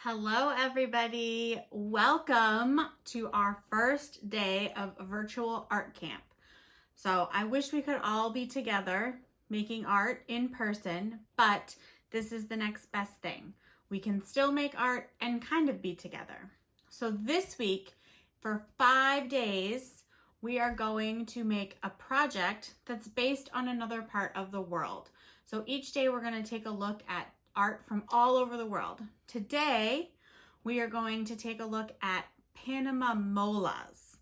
Hello, everybody. Welcome to our first day of virtual art camp. So I wish we could all be together making art in person, but this is the next best thing. We can still make art and kind of be together. So this week, for 5 days, we are going to make a project that's based on another part of the world. So each day we're going to take a look at art from all over the world. Today, we are going to take a look at Panama Molas.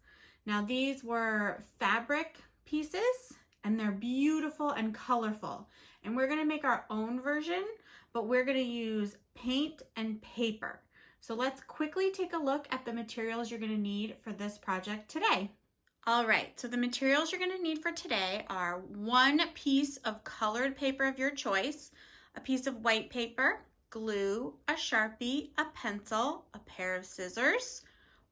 Now, these were fabric pieces, and they're beautiful and colorful. And we're gonna make our own version, but we're gonna use paint and paper. So let's quickly take a look at the materials you're gonna need for this project today. All right, so the materials you're gonna need for today are 1 piece of colored paper of your choice, a piece of white paper, glue, a Sharpie, a pencil, a pair of scissors,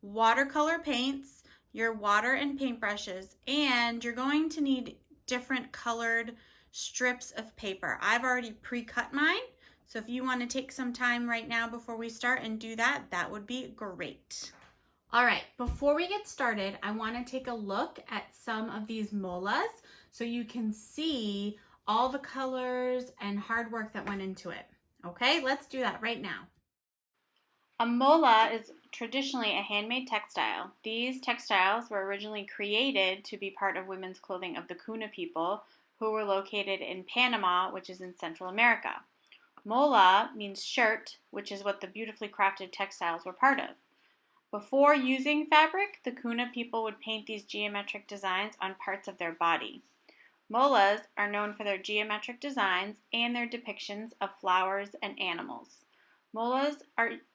watercolor paints, your water and paintbrushes, and you're going to need different colored strips of paper. I've already pre-cut mine, so if you want to take some time right now before we start and do that, that would be great. All right, before we get started, I want to take a look at some of these molas so you can see all the colors and hard work that went into it. Okay, let's do that right now. A mola is traditionally a handmade textile. These textiles were originally created to be part of women's clothing of the Kuna people who were located in Panama, which is in Central America. Mola means shirt, which is what the beautifully crafted textiles were part of. Before using fabric, the Kuna people would paint these geometric designs on parts of their body. Molas are known for their geometric designs and their depictions of flowers and animals. Molas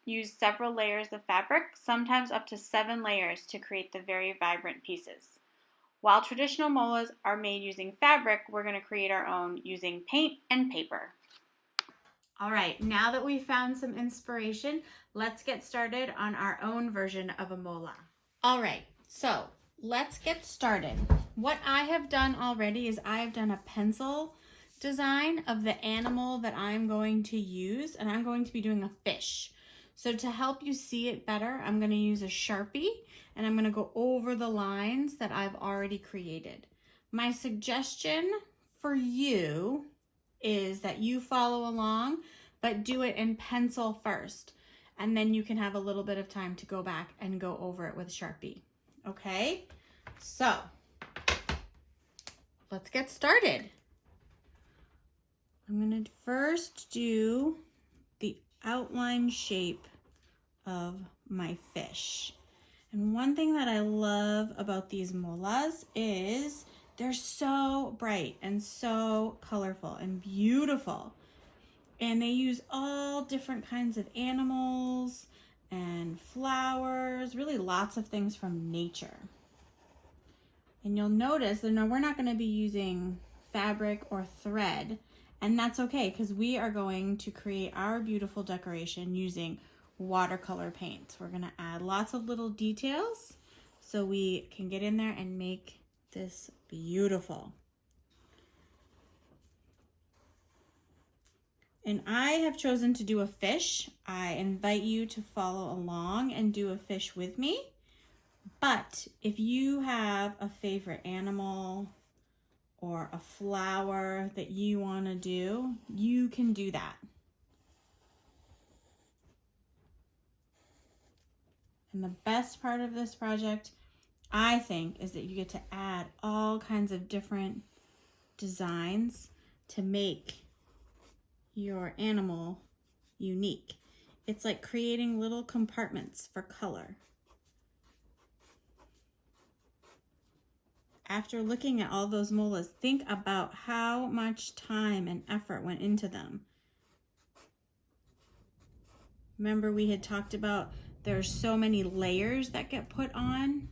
use several layers of fabric, sometimes up to 7 layers, to create the very vibrant pieces. While traditional molas are made using fabric, we're going to create our own using paint and paper. All right, now that we've found some inspiration, let's get started on our own version of a mola. All right, so let's get started. What I have done already is I have done a pencil design of the animal that I'm going to use, and I'm going to be doing a fish. So to help you see it better, I'm going to use a Sharpie, and I'm going to go over the lines that I've already created. My suggestion for you is that you follow along, but do it in pencil first, and then you can have a little bit of time to go back and go over it with Sharpie. Okay, so let's get started. I'm going to first do the outline shape of my fish. And one thing that I love about these molas is they're so bright and so colorful and beautiful. And they use all different kinds of animals and flowers, really lots of things from nature. And you'll notice that we're not going to be using fabric or thread, and that's okay because we are going to create our beautiful decoration using watercolor paints. We're going to add lots of little details so we can get in there and make this beautiful. And I have chosen to do a fish. I invite you to follow along and do a fish with me. But if you have a favorite animal or a flower that you want to do, you can do that. And the best part of this project, I think, is that you get to add all kinds of different designs to make your animal unique. It's like creating little compartments for color. After looking at all those molas, think about how much time and effort went into them. Remember we had talked about there's so many layers that get put on.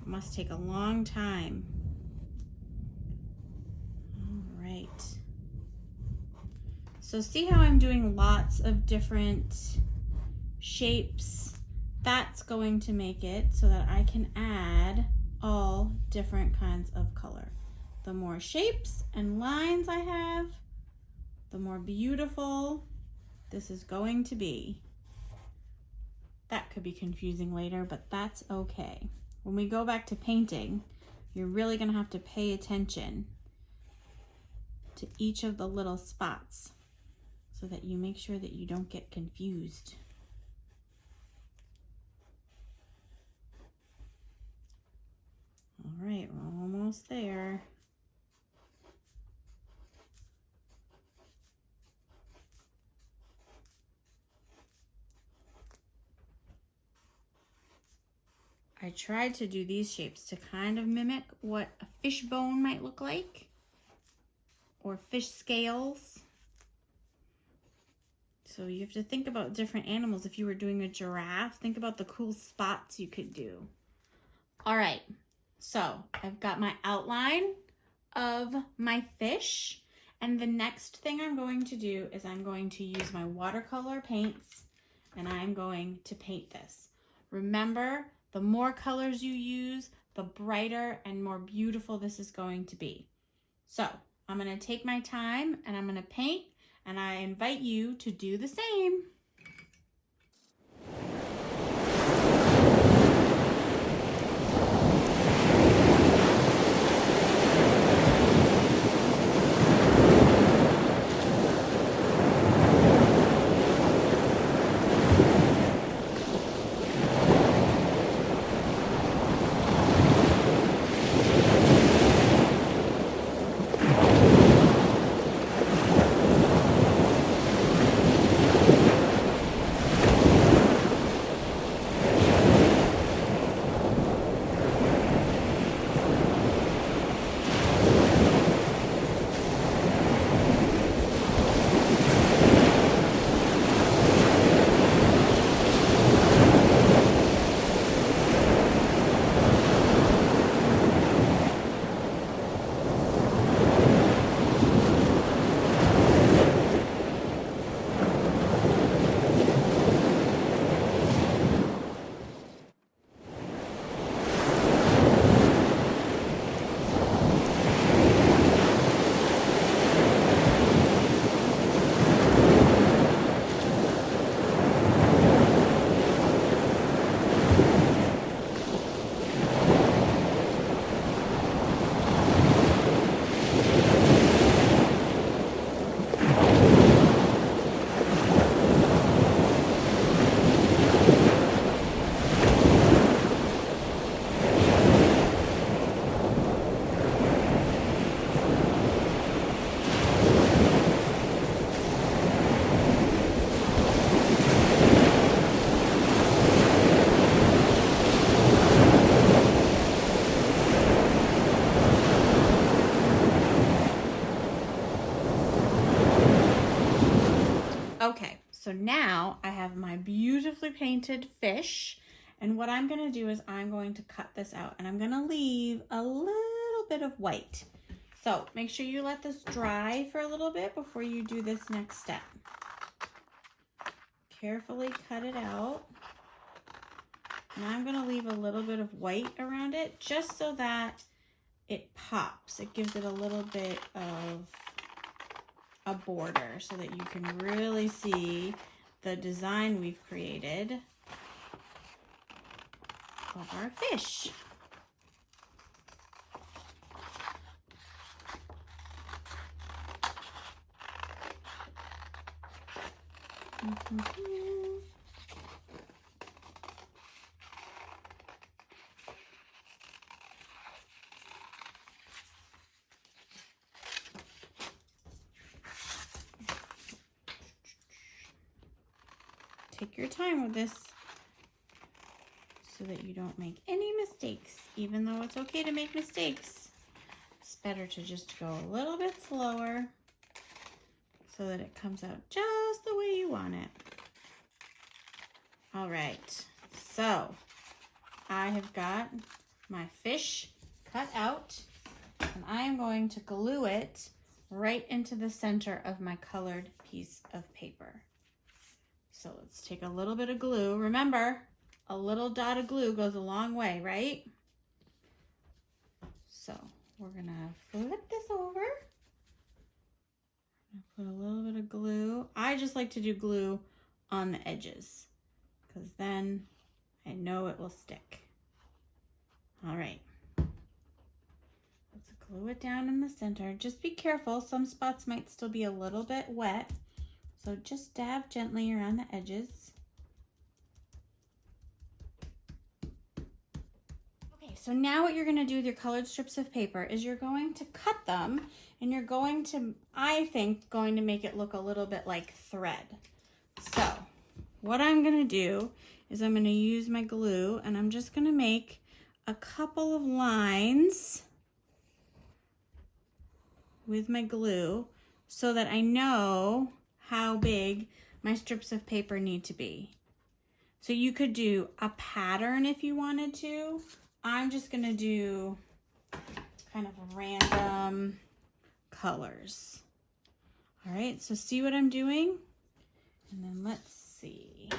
It must take a long time. All right. So see how I'm doing lots of different shapes? That's going to make it so that I can add all different kinds of color. The more shapes and lines I have, the more beautiful this is going to be. That could be confusing later, but that's okay. When we go back to painting, you're really gonna have to pay attention to each of the little spots so that you make sure that you don't get confused. All right, we're almost there. I tried to do these shapes to kind of mimic what a fish bone might look like, or fish scales. So you have to think about different animals. If you were doing a giraffe, think about the cool spots you could do. All right, so I've got my outline of my fish, and the next thing I'm going to do is I'm going to use my watercolor paints, and I'm going to paint this. Remember, the more colors you use, the brighter and more beautiful this is going to be. So I'm going to take my time and I'm going to paint, and I invite you to do the same. Okay, so now I have my beautifully painted fish, and what I'm gonna do is I'm going to cut this out, and I'm gonna leave a little bit of white. So make sure you let this dry for a little bit before you do this next step. Carefully cut it out. And I'm gonna leave a little bit of white around it just so that it pops. It gives it a little bit of a border so that you can really see the design we've created of our fish. Take your time with this so that you don't make any mistakes. Even though it's okay to make mistakes, it's better to just go a little bit slower so that it comes out just the way you want it. All right, so I have got my fish cut out, and I am going to glue it right into the center of my colored piece of paper. So let's take a little bit of glue. Remember, a little dot of glue goes a long way, right? So we're gonna flip this over. Put a little bit of glue. I just like to do glue on the edges because then I know it will stick. All right. Let's glue it down in the center. Just be careful. Some spots might still be a little bit wet. So just dab gently around the edges. Okay, so now what you're going to do with your colored strips of paper is you're going to cut them, and you're going to, I think, going to make it look a little bit like thread. So what I'm going to do is I'm going to use my glue, and I'm just going to make a couple of lines with my glue so that I know how big my strips of paper need to be. So you could do a pattern if you wanted to. I'm just going to do kind of random colors. All right, so see what I'm doing? And then let's see.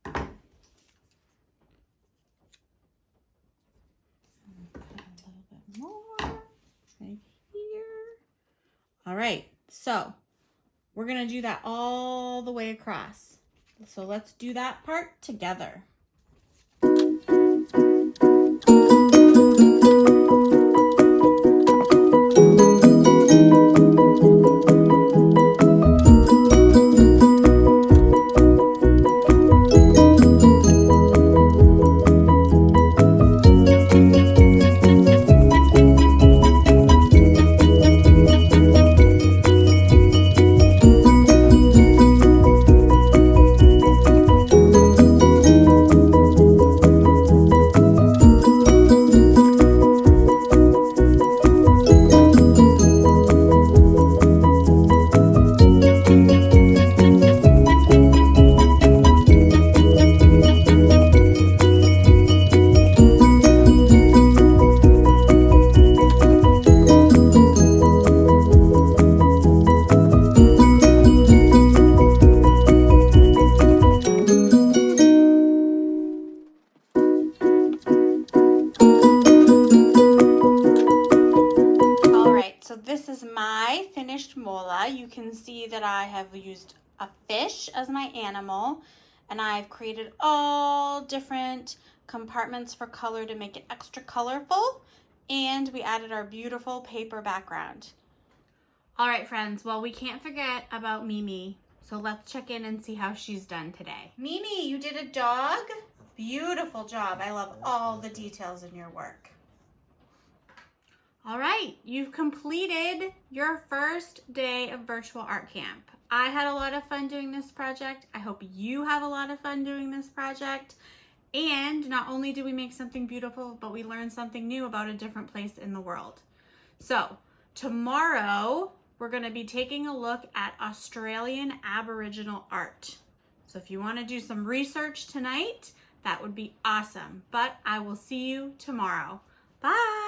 Put a little bit more right here. All right, so we're gonna do that all the way across. So let's do that part together. So this is my finished mola. You can see that I have used a fish as my animal, and I've created all different compartments for color to make it extra colorful, and we added our beautiful paper background. All right, friends, well, we can't forget about Mimi, so let's check in and see how she's done today. Mimi, you did a dog? Beautiful job. I love all the details in your work. All right, you've completed your first day of virtual art camp. I had a lot of fun doing this project. I hope you have a lot of fun doing this project. And not only did we make something beautiful, but we learned something new about a different place in the world. So tomorrow, we're gonna be taking a look at Australian Aboriginal art. So if you wanna do some research tonight, that would be awesome. But I will see you tomorrow. Bye.